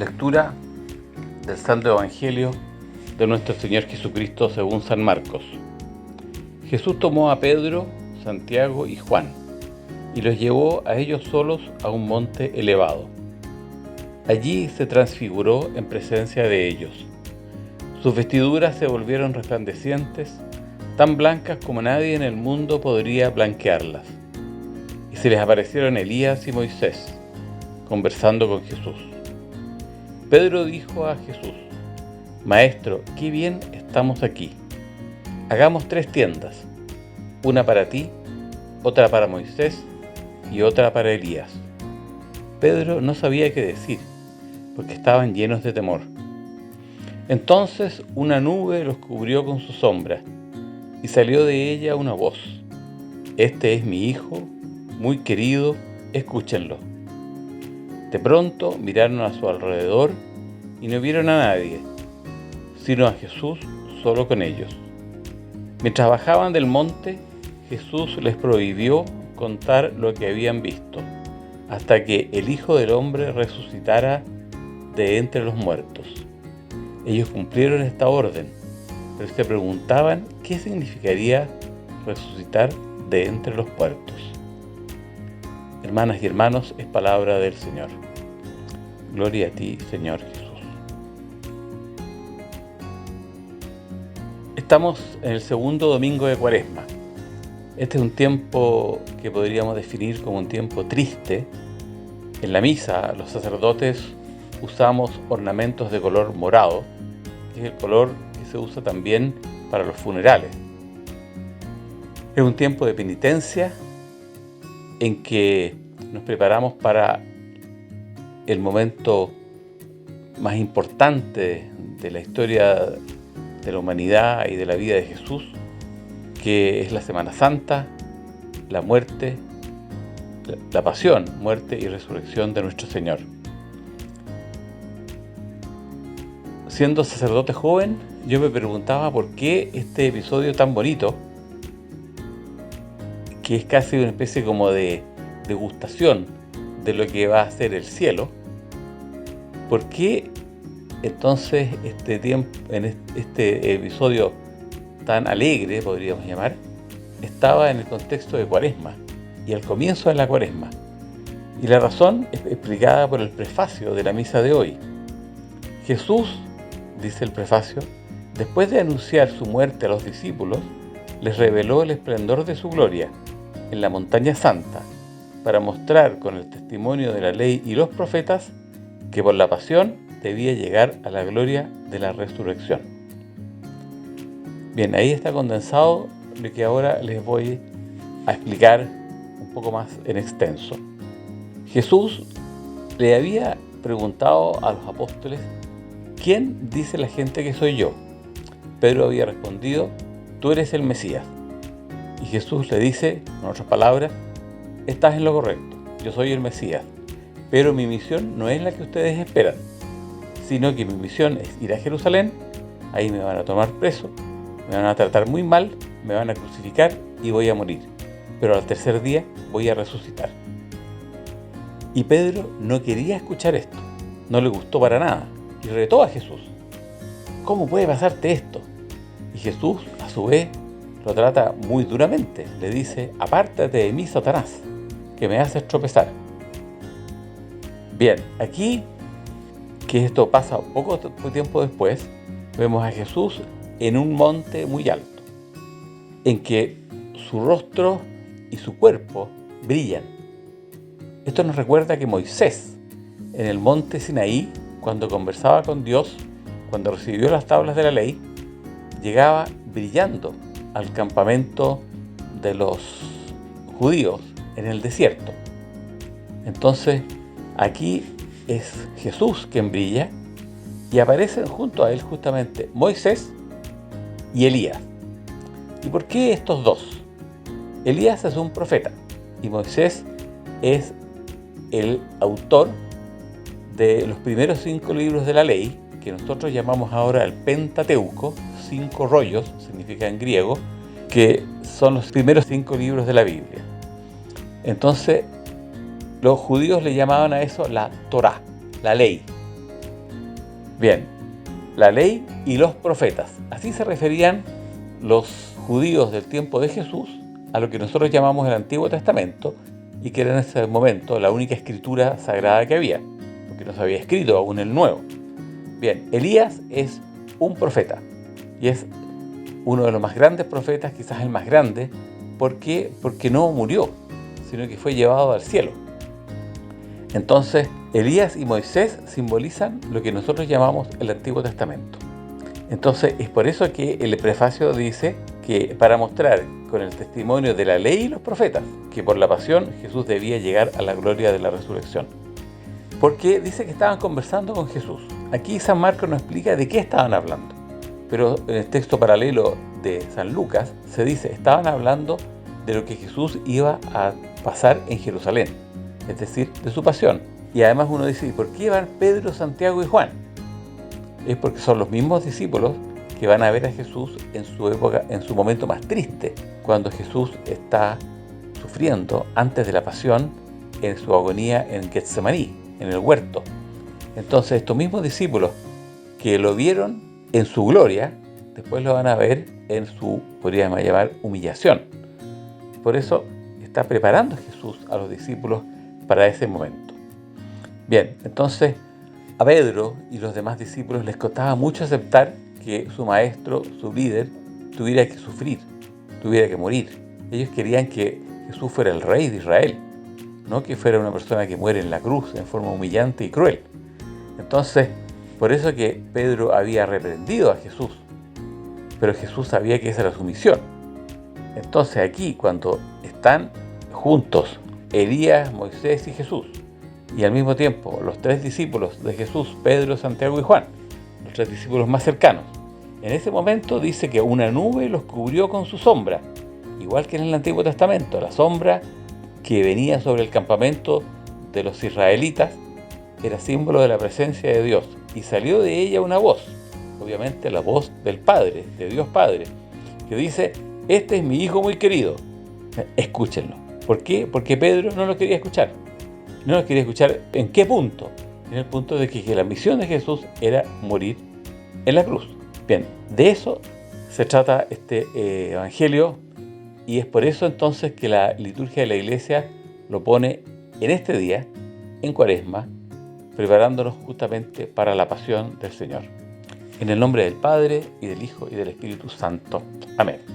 Lectura del Santo Evangelio de nuestro Señor Jesucristo según San Marcos. Jesús tomó a Pedro, Santiago y Juan y los llevó a ellos solos a un monte elevado. Allí se transfiguró en presencia de ellos. Sus vestiduras se volvieron resplandecientes, tan blancas como nadie en el mundo podría blanquearlas. Y se les aparecieron Elías y Moisés, conversando con Jesús. Pedro dijo a Jesús: Maestro, qué bien estamos aquí. Hagamos 3 tiendas, una para ti, otra para Moisés y otra para Elías. Pedro no sabía qué decir, porque estaban llenos de temor. Entonces una nube los cubrió con su sombra, y salió de ella una voz: Este es mi Hijo, muy querido, escúchenlo. De pronto miraron a su alrededor y no vieron a nadie, sino a Jesús solo con ellos. Mientras bajaban del monte, Jesús les prohibió contar lo que habían visto, hasta que el Hijo del Hombre resucitara de entre los muertos. Ellos cumplieron esta orden, pero se preguntaban qué significaría resucitar de entre los muertos. Hermanas y hermanos, es palabra del Señor. Gloria a ti, Señor Jesús. Estamos en el segundo domingo de Cuaresma. Este es un tiempo que podríamos definir como un tiempo triste. En la misa, los sacerdotes usamos ornamentos de color morado, que es el color que se usa también para los funerales. Es un tiempo de penitencia en que nos preparamos para el momento más importante de la historia de la humanidad y de la vida de Jesús, que es la Semana Santa, la muerte, la pasión, muerte y resurrección de nuestro Señor. Siendo sacerdote joven, yo me preguntaba por qué este episodio tan bonito, que es casi una especie como de degustación de lo que va a ser el cielo, ¿por qué entonces en este episodio tan alegre, podríamos llamar, estaba en el contexto de Cuaresma y al comienzo de la Cuaresma? Y la razón es explicada por el prefacio de la misa de hoy. Jesús, dice el prefacio, después de anunciar su muerte a los discípulos, les reveló el esplendor de su gloria en la montaña santa, para mostrar con el testimonio de la ley y los profetas que por la pasión debía llegar a la gloria de la resurrección. Bien, ahí está condensado lo que ahora les voy a explicar un poco más en extenso. Jesús le había preguntado a los apóstoles: ¿quién dice la gente que soy yo? Pedro había respondido: tú eres el Mesías. Y Jesús le dice, en otras palabras: estás en lo correcto, yo soy el Mesías, pero mi misión no es la que ustedes esperan, sino que mi misión es ir a Jerusalén, ahí me van a tomar preso, me van a tratar muy mal, me van a crucificar y voy a morir, pero al tercer día voy a resucitar. Y Pedro no quería escuchar esto, no le gustó para nada, y retó a Jesús: ¿cómo puede pasarte esto? Y Jesús, a su vez, lo trata muy duramente, le dice: apártate de mí, Satanás, que me haces tropezar. Bien, aquí, que esto pasa poco tiempo después, vemos a Jesús en un monte muy alto, en que su rostro y su cuerpo brillan. Esto nos recuerda que Moisés, en el monte Sinaí, cuando conversaba con Dios, cuando recibió las tablas de la ley, llegaba brillando al campamento de los judíos en el desierto. Entonces, aquí es Jesús quien brilla y aparecen junto a él justamente Moisés y Elías. ¿Y por qué estos dos? Elías es un profeta y Moisés es el autor de los primeros 5 libros de la ley, que nosotros llamamos ahora el Pentateuco. 5 rollos significa en griego, que son los primeros 5 libros de la Biblia. Entonces, los judíos le llamaban a eso la Torá, la ley. Bien, la ley y los profetas. Así se referían los judíos del tiempo de Jesús a lo que nosotros llamamos el Antiguo Testamento y que era en ese momento la única escritura sagrada que había, porque no se había escrito aún el Nuevo. Bien, Elías es un profeta y es uno de los más grandes profetas, quizás el más grande. ¿Por qué? Porque no murió, sino que fue llevado al cielo. Entonces, Elías y Moisés simbolizan lo que nosotros llamamos el Antiguo Testamento. Entonces, es por eso que el prefacio dice que para mostrar con el testimonio de la ley y los profetas que por la pasión Jesús debía llegar a la gloria de la resurrección. Porque dice que estaban conversando con Jesús. Aquí San Marcos nos explica de qué estaban hablando. Pero en el texto paralelo de San Lucas se dice, estaban hablando de lo que Jesús iba a pasar en Jerusalén, es decir, de su pasión. Y además uno dice, ¿por qué van Pedro, Santiago y Juan? Es porque son los mismos discípulos que van a ver a Jesús en su época, en su momento más triste, cuando Jesús está sufriendo antes de la pasión en su agonía en Getsemaní, en el huerto. Entonces estos mismos discípulos que lo vieron en su gloria, después lo van a ver en su, podríamos llamar, humillación. Por eso está preparando Jesús a los discípulos para ese momento. Bien, entonces a Pedro y los demás discípulos les costaba mucho aceptar que su maestro, su líder, tuviera que sufrir, tuviera que morir. Ellos querían que Jesús fuera el rey de Israel, no que fuera una persona que muere en la cruz en forma humillante y cruel. Entonces, por eso que Pedro había reprendido a Jesús, pero Jesús sabía que esa era su misión. Entonces aquí, cuando están juntos Elías, Moisés y Jesús, y al mismo tiempo los tres discípulos de Jesús, Pedro, Santiago y Juan, los tres discípulos más cercanos, en ese momento dice que una nube los cubrió con su sombra, igual que en el Antiguo Testamento, la sombra que venía sobre el campamento de los israelitas era símbolo de la presencia de Dios, y salió de ella una voz, obviamente la voz del Padre, de Dios Padre, que dice, este es mi Hijo muy querido, escúchenlo. ¿Por qué? Porque Pedro no lo quería escuchar. No lo quería escuchar. ¿En qué punto? En el punto de que la misión de Jesús era morir en la cruz. Bien, de eso se trata este evangelio, y es por eso entonces que la liturgia de la Iglesia lo pone en este día, en Cuaresma, preparándonos justamente para la pasión del Señor. En el nombre del Padre, y del Hijo, y del Espíritu Santo. Amén.